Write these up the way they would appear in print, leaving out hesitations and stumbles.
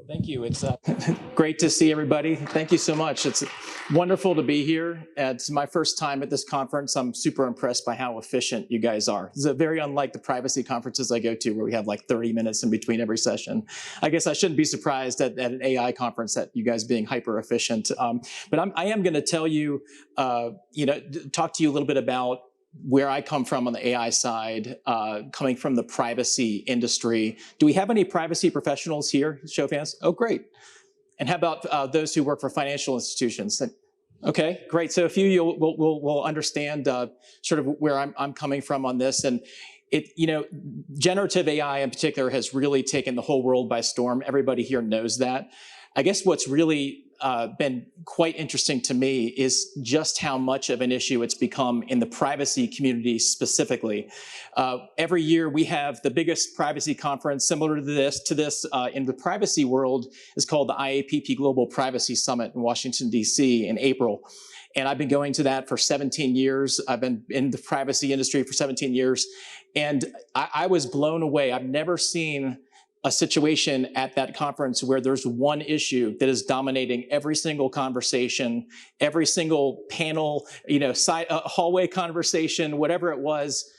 Thank you. It's great to see everybody. Thank you so much. It's wonderful to be here. It's my first time at this conference. I'm super impressed by how efficient you guys are. This is very unlike the privacy conferences I go to where we have like 30 minutes in between every session. I guess I shouldn't be surprised at an AI conference that you guys being hyper efficient. But I am going to tell you, talk to you a little bit about where I come from on the AI side, coming from the privacy industry. Do we have any privacy professionals here? Show of hands. Oh, great. And how about those who work for financial institutions? Okay, great. So a few you will understand sort of where I'm coming from on this. And generative AI in particular has really taken the whole world by storm. Everybody here knows that. I guess what's really been quite interesting to me is just how much of an issue it's become in the privacy community specifically. Every year we have the biggest privacy conference similar to this in the privacy world is called the IAPP Global Privacy Summit in Washington, D.C. in April. And I've been going to that for 17 years. I've been in the privacy industry for 17 years. And I was blown away. I've never seen a situation at that conference where there's one issue that is dominating every single conversation, every single panel, hallway conversation, whatever it was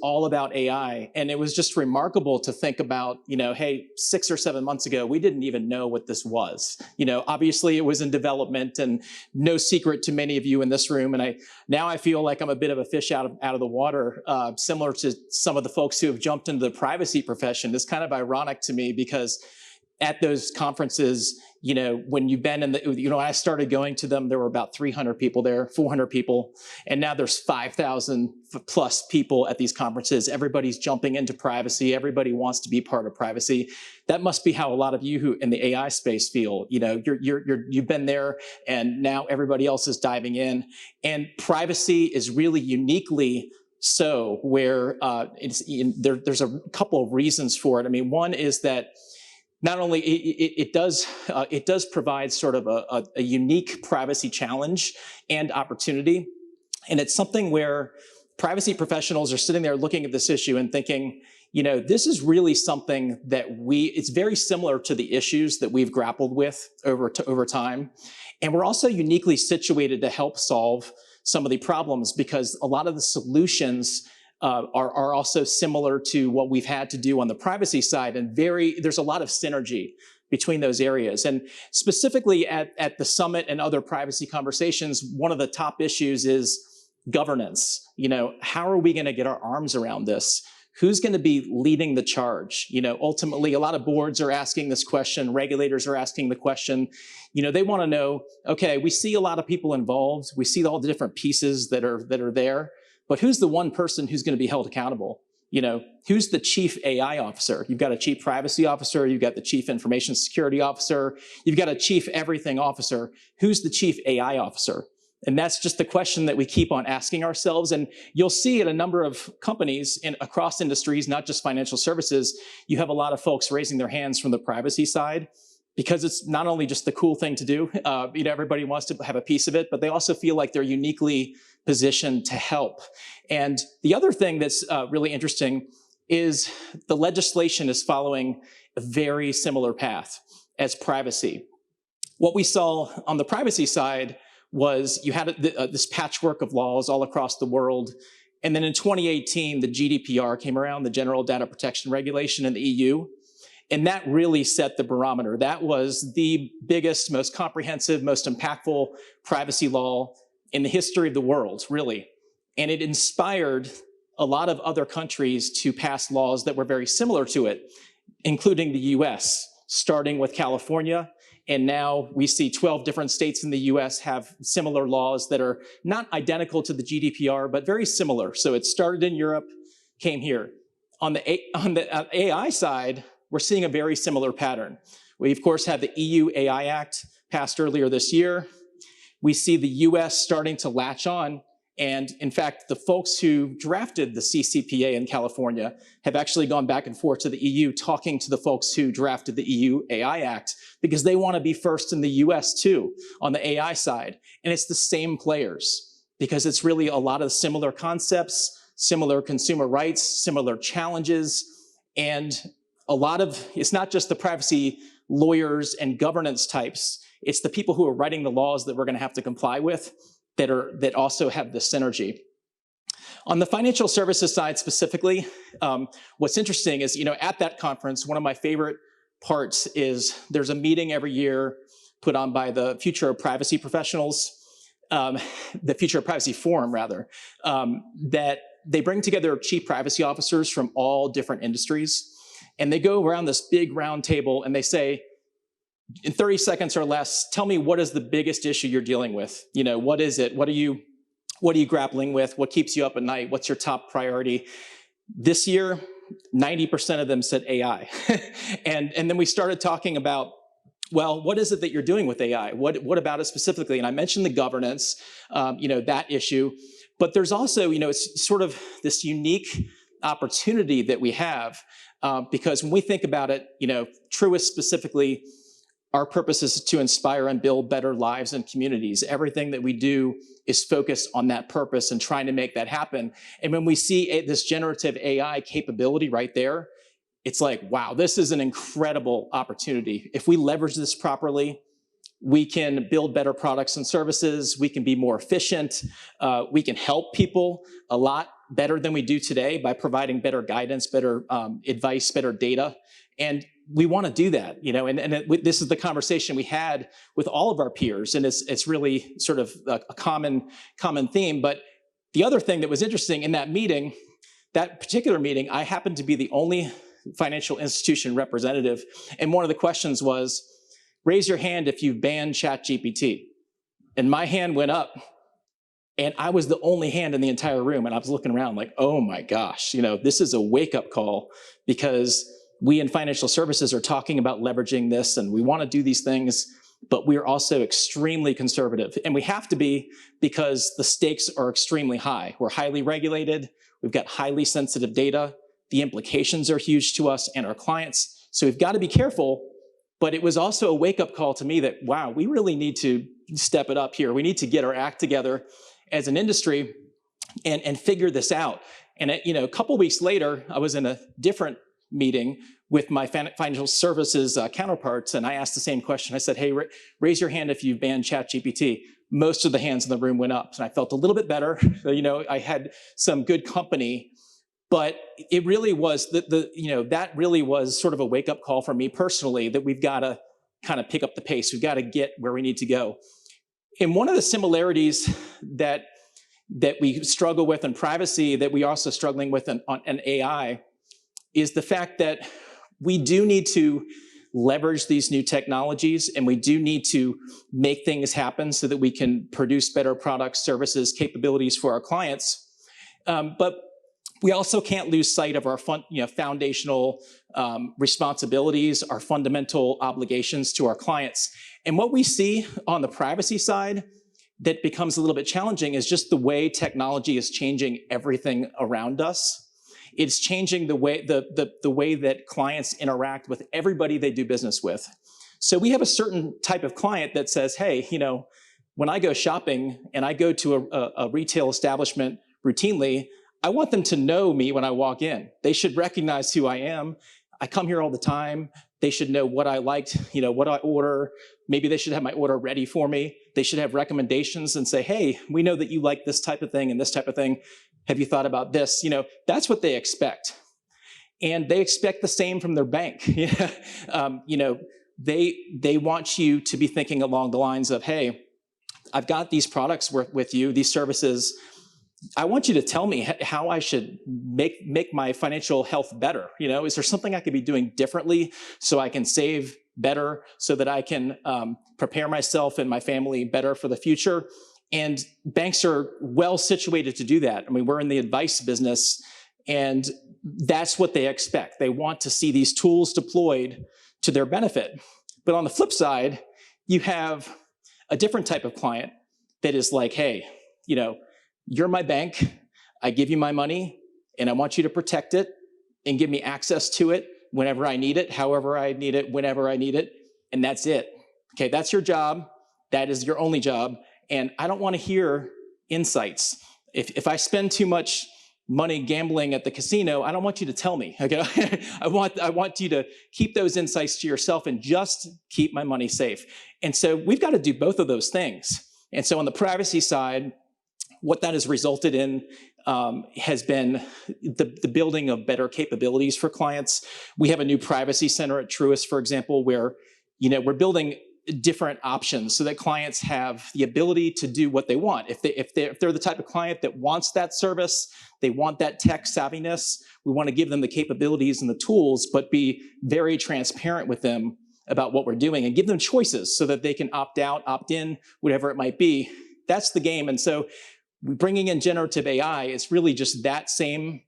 all about AI. And it was just remarkable to think about, hey, 6 or 7 months ago, we didn't even know what this was. Obviously it was in development and no secret to many of you in this room. And now I feel like I'm a bit of a fish out of the water, similar to some of the folks who have jumped into the privacy profession. It's kind of ironic to me because at those conferences, when you've been when I started going to them, there were about 300 people there, 400 people, and now there's 5,000 plus people at these conferences. Everybody's jumping into privacy. Everybody wants to be part of privacy. That must be how a lot of you who in the AI space feel. You've been there, and now everybody else is diving in. And privacy is really uniquely so, where there's a couple of reasons for it. I mean, one is that not only it does provide sort of a unique privacy challenge and opportunity, and it's something where privacy professionals are sitting there looking at this issue and thinking, this is really something that it's very similar to the issues that we've grappled with over time, and we're also uniquely situated to help solve some of the problems because a lot of the solutions are also similar to what we've had to do on the privacy side, and there's a lot of synergy between those areas. And specifically at the summit and other privacy conversations, one of the top issues is governance. How are we going to get our arms around this? Who's going to be leading the charge? Ultimately, a lot of boards are asking this question. Regulators are asking the question. They want to know, okay, we see a lot of people involved. We see all the different pieces that are there. But who's the one person who's going to be held accountable? Who's the chief AI officer? You've got a chief privacy officer. You've got the chief information security officer. You've got a chief everything officer. Who's the chief AI officer? And that's just the question that we keep on asking ourselves. And you'll see at a number of companies across industries, not just financial services, you have a lot of folks raising their hands from the privacy side, because it's not only just the cool thing to do, everybody wants to have a piece of it, but they also feel like they're uniquely positioned to help. And the other thing that's really interesting is the legislation is following a very similar path as privacy. What we saw on the privacy side was you had this patchwork of laws all across the world. And then in 2018, the GDPR came around, the General Data Protection Regulation in the EU. And that really set the barometer. That was the biggest, most comprehensive, most impactful privacy law in the history of the world, really. And it inspired a lot of other countries to pass laws that were very similar to it, including the US, starting with California. And now we see 12 different states in the US have similar laws that are not identical to the GDPR, but very similar. So it started in Europe, came here. On the AI side, we're seeing a very similar pattern. We, of course, have the EU AI Act passed earlier this year. We see the US starting to latch on. And in fact, the folks who drafted the CCPA in California have actually gone back and forth to the EU, talking to the folks who drafted the EU AI Act, because they want to be first in the US too, on the AI side. And it's the same players, because it's really a lot of similar concepts, similar consumer rights, similar challenges, and it's not just the privacy lawyers and governance types, it's the people who are writing the laws that we're going to have to comply with that also have this synergy. On the financial services side specifically, what's interesting is, at that conference, one of my favorite parts is there's a meeting every year put on by the Future of Privacy professionals, the Future of Privacy Forum, rather, that they bring together chief privacy officers from all different industries. And they go around this big round table and they say, in 30 seconds or less, tell me what is the biggest issue you're dealing with? What is it? What are you grappling with? What keeps you up at night? What's your top priority? This year, 90% of them said AI. and then we started talking about, well, what is it that you're doing with AI? What about it specifically? And I mentioned the governance, that issue. But there's also, it's sort of this unique opportunity that we have because when we think about it, Truist specifically, our purpose is to inspire and build better lives and communities. Everything that we do is focused on that purpose and trying to make that happen. And when we see this generative AI capability right there, it's like, wow, this is an incredible opportunity. If we leverage this properly, we can build better products and services. We can be more efficient. We can help people a lot better than we do today by providing better guidance, better advice, better data. And we want to do that, this is the conversation we had with all of our peers, and it's really sort of a common theme. But the other thing that was interesting in that meeting, that particular meeting, I happened to be the only financial institution representative, and one of the questions was, raise your hand if you've banned ChatGPT. And my hand went up, and I was the only hand in the entire room, and I was looking around like, oh my gosh, this is a wake-up call, because we in financial services are talking about leveraging this, and we want to do these things, but we're also extremely conservative. And we have to be, because the stakes are extremely high. We're highly regulated. We've got highly sensitive data. The implications are huge to us and our clients. So we've got to be careful. But it was also a wake-up call to me that, wow, we really need to step it up here. We need to get our act together as an industry and figure this out. And a couple weeks later, I was in a different meeting with my financial services counterparts, and I asked the same question. I said, hey, raise your hand if you've banned ChatGPT. Most of the hands in the room went up, and I felt a little bit better. I had some good company, but it really was that really was sort of a wake-up call for me personally, that we've got to kind of pick up the pace. We've got to get where we need to go. And one of the similarities that we struggle with in privacy, that we are also struggling with in AI, is the fact that we do need to leverage these new technologies, and we do need to make things happen so that we can produce better products, services, capabilities for our clients. But we also can't lose sight of our foundational responsibilities, our fundamental obligations to our clients. And what we see on the privacy side that becomes a little bit challenging is just the way technology is changing everything around us. It's changing the way that clients interact with everybody they do business with. So we have a certain type of client that says, hey, when I go shopping and I go to a retail establishment routinely, I want them to know me when I walk in. They should recognize who I am. I come here all the time. They should know what I liked, what I order. Maybe they should have my order ready for me. They should have recommendations and say, hey, we know that you like this type of thing and this type of thing. Have you thought about this? That's what they expect. And they expect the same from their bank. They want you to be thinking along the lines of, hey, I've got these products with you, these services. I want you to tell me how I should make my financial health better. Is there something I could be doing differently so I can save better, so that I can prepare myself and my family better for the future? And banks are well situated to do that. I mean, we're in the advice business, and that's what they expect. They want to see these tools deployed to their benefit. But on the flip side, you have a different type of client that is like, hey, you're my bank, I give you my money, and I want you to protect it and give me access to it whenever I need it, however I need it, whenever I need it, and that's it. Okay, that's your job. That is your only job. And I don't want to hear insights. If I spend too much money gambling at the casino, I don't want you to tell me. Okay? I want you to keep those insights to yourself and just keep my money safe. And so we've got to do both of those things. And so on the privacy side, what that has resulted in has been the building of better capabilities for clients. We have a new privacy center at Truist, for example, where we're building different options so that clients have the ability to do what they want. If they're the type of client that wants that service, they want that tech savviness, we want to give them the capabilities and the tools, but be very transparent with them about what we're doing and give them choices so that they can opt out, opt in, whatever it might be. That's the game. And so bringing in generative AI is really just that same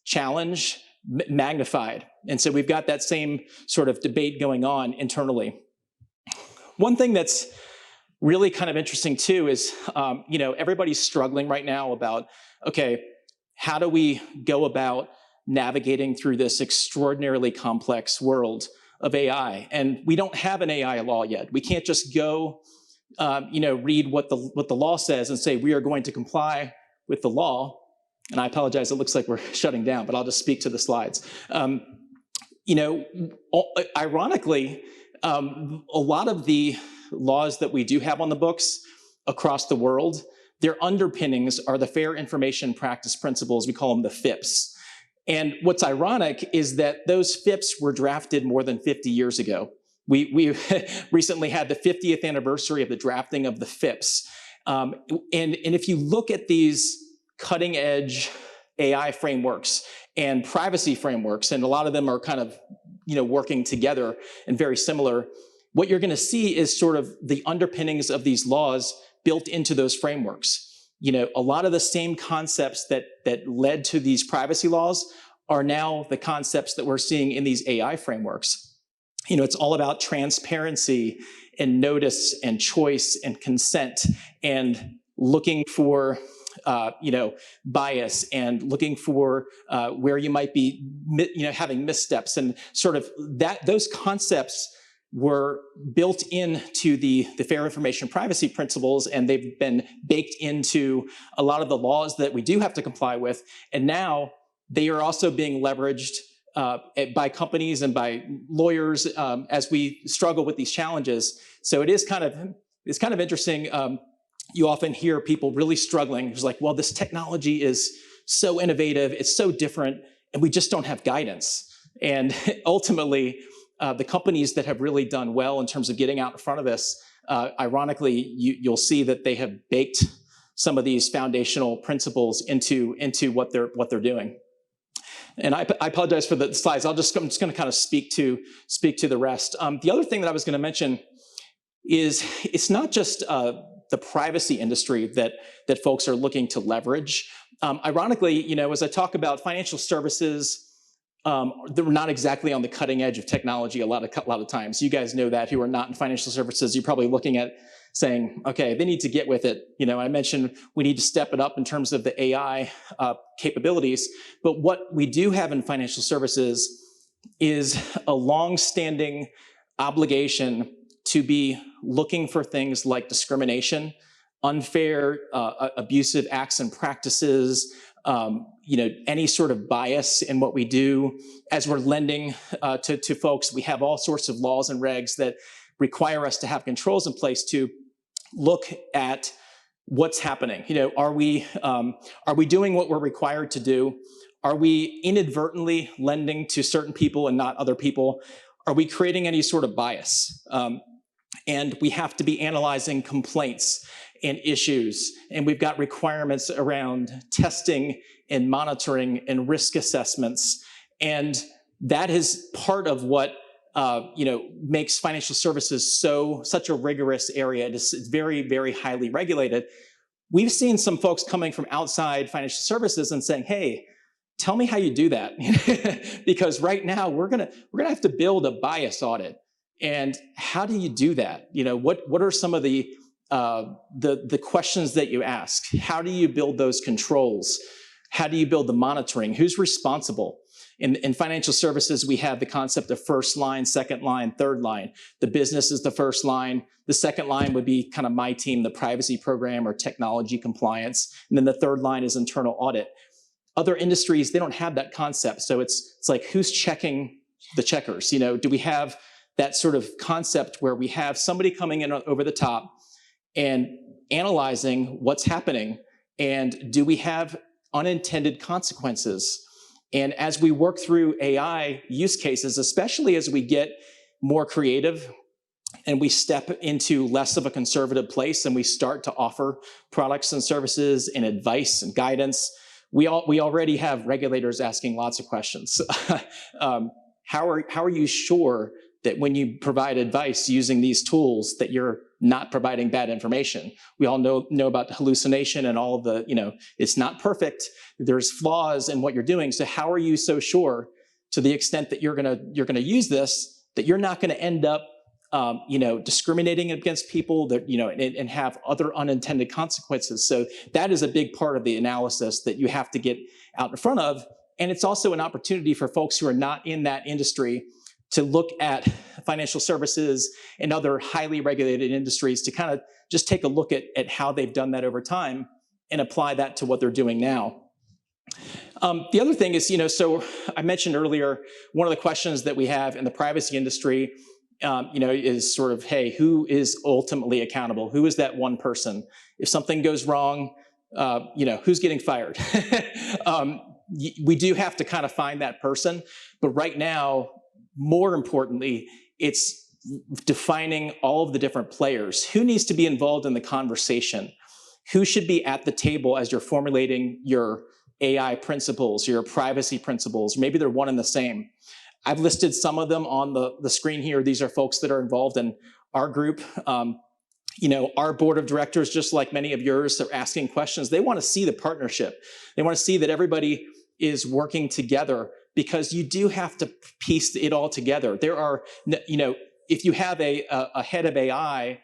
challenge magnified. And so we've got that same sort of debate going on internally. One thing that's really kind of interesting too is, everybody's struggling right now about, okay, how do we go about navigating through this extraordinarily complex world of AI? And we don't have an AI law yet. We can't just go, read what the law says and say we are going to comply with the law. And I apologize, it looks like we're shutting down, but I'll just speak to the slides. Ironically, a lot of the laws that we do have on the books across the world, their underpinnings are the Fair Information Practice Principles. We call them the FIPS. And what's ironic is that those FIPS were drafted more than 50 years ago. We recently had the 50th anniversary of the drafting of the FIPS. And if you look at these cutting edge AI frameworks and privacy frameworks, and a lot of them are kind of working together and very similar, what you're going to see is sort of the underpinnings of these laws built into those frameworks. A lot of the same concepts that led to these privacy laws are now the concepts that we're seeing in these AI frameworks. It's all about transparency and notice and choice and consent and looking for bias and looking for where you might be, having missteps, and sort of those concepts were built into the Fair Information Privacy Principles, and they've been baked into a lot of the laws that we do have to comply with. And now they are also being leveraged by companies and by lawyers as we struggle with these challenges. So it's kind of interesting. You often hear people really struggling. It's like, well, this technology is so innovative, it's so different, and we just don't have guidance. And ultimately, the companies that have really done well in terms of getting out in front of this, ironically, you'll see that they have baked some of these foundational principles into what they're doing. And I apologize for the slides. I'm just going to kind of speak to the rest. The other thing that I was going to mention is it's not just the privacy industry that folks are looking to leverage. Ironically, as I talk about financial services, they're not exactly on the cutting edge of technology a lot of times. You guys know that who are not in financial services. You're probably looking at saying, okay, they need to get with it. I mentioned we need to step it up in terms of the AI capabilities. But what we do have in financial services is a long-standing obligation to be looking for things like discrimination, unfair, abusive acts and practices, any sort of bias in what we do. As we're lending to folks, we have all sorts of laws and regs that require us to have controls in place to look at what's happening. Are we doing what we're required to do? Are we inadvertently lending to certain people and not other people? Are we creating any sort of bias? And we have to be analyzing complaints and issues. And we've got requirements around testing and monitoring and risk assessments. And that is part of what makes financial services such a rigorous area. It's very, very highly regulated. We've seen some folks coming from outside financial services and saying, hey, tell me how you do that. Because right now we're gonna have to build a bias audit. And how do you do that? What are some of the questions that you ask? How do you build those controls? How do you build the monitoring? Who's responsible? In financial services, we have the concept of first line, second line, third line. The business is the first line. The second line would be kind of my team, the privacy program or technology compliance. And then the third line is internal audit. Other industries, they don't have that concept. So it's like, who's checking the checkers? Do we have that sort of concept where we have somebody coming in over the top and analyzing what's happening? And do we have unintended consequences? And as we work through AI use cases, especially as we get more creative and we step into less of a conservative place and we start to offer products and services and advice and guidance, we already have regulators asking lots of questions. How are you sure that when you provide advice using these tools that you're not providing bad information? We all know about hallucination and all of the, it's not perfect. There's flaws in what you're doing. So how are you so sure, to the extent that you're gonna use this, that you're not gonna end up discriminating against people, that, and have other unintended consequences? So that is a big part of the analysis that you have to get out in front of. And it's also an opportunity for folks who are not in that industry to look at financial services and other highly regulated industries to kind of just take a look at how they've done that over time and apply that to what they're doing now. The other thing is, so I mentioned earlier, one of the questions that we have in the privacy industry, is sort of, hey, who is ultimately accountable? Who is that one person? If something goes wrong, who's getting fired? We do have to kind of find that person. But right now, more importantly, it's defining all of the different players. Who needs to be involved in the conversation? Who should be at the table as you're formulating your AI principles, your privacy principles? Maybe they're one and the same. I've listed some of them on the screen here. These are folks that are involved in our group. Our board of directors, just like many of yours, are asking questions. They want to see the partnership. They want to see that everybody is working together, because you do have to piece it all together. There are, if you have a head of AI,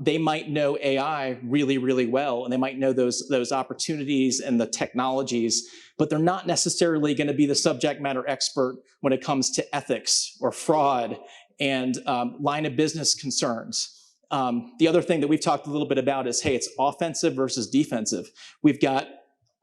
they might know AI really, really well, and they might know those opportunities and the technologies, but they're not necessarily going to be the subject matter expert when it comes to ethics or fraud and line of business concerns. The other thing that we've talked a little bit about is, hey, it's offensive versus defensive. We've got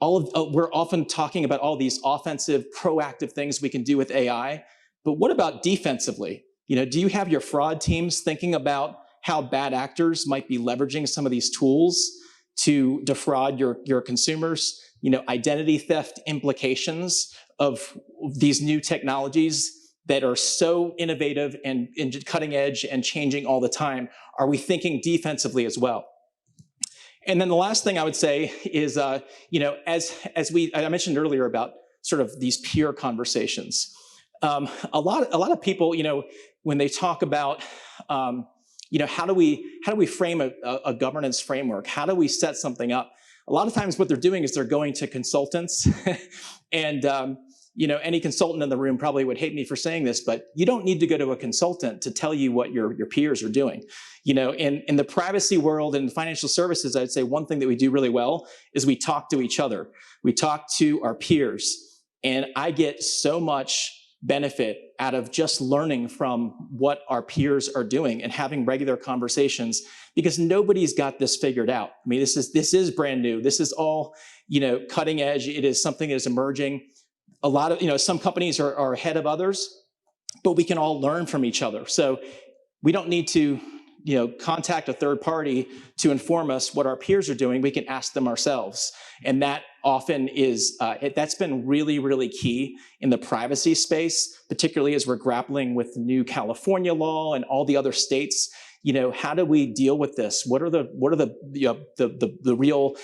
we're often talking about all these offensive, proactive things we can do with AI, but what about defensively? Do you have your fraud teams thinking about how bad actors might be leveraging some of these tools to defraud your consumers? Identity theft implications of these new technologies that are so innovative and cutting edge and changing all the time. Are we thinking defensively as well? And then the last thing I would say is, I mentioned earlier about sort of these peer conversations. A lot of people, when they talk about, how do we frame a governance framework? How do we set something up? A lot of times what they're doing is they're going to consultants and, any consultant in the room probably would hate me for saying this, but you don't need to go to a consultant to tell you what your peers are doing. In the privacy world and financial services, I'd say one thing that we do really well is we talk to each other. We talk to our peers. And I get so much benefit out of just learning from what our peers are doing and having regular conversations, because nobody's got this figured out. I mean, this is brand new. This is all, cutting edge. It is something that is emerging. A lot of, some companies are ahead of others, but we can all learn from each other. So we don't need to, contact a third party to inform us what our peers are doing. We can ask them ourselves. And that often is, that's been really, really key in the privacy space, particularly as we're grappling with new California law and all the other states. How do we deal with this? What are the real,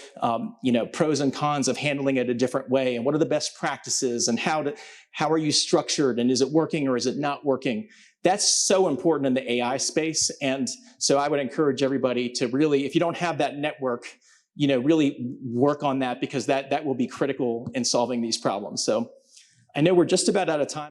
pros and cons of handling it a different way? And what are the best practices? And how are you structured? And is it working or is it not working? That's so important in the AI space. And so I would encourage everybody to really, if you don't have that network, really work on that, because that will be critical in solving these problems. So I know we're just about out of time.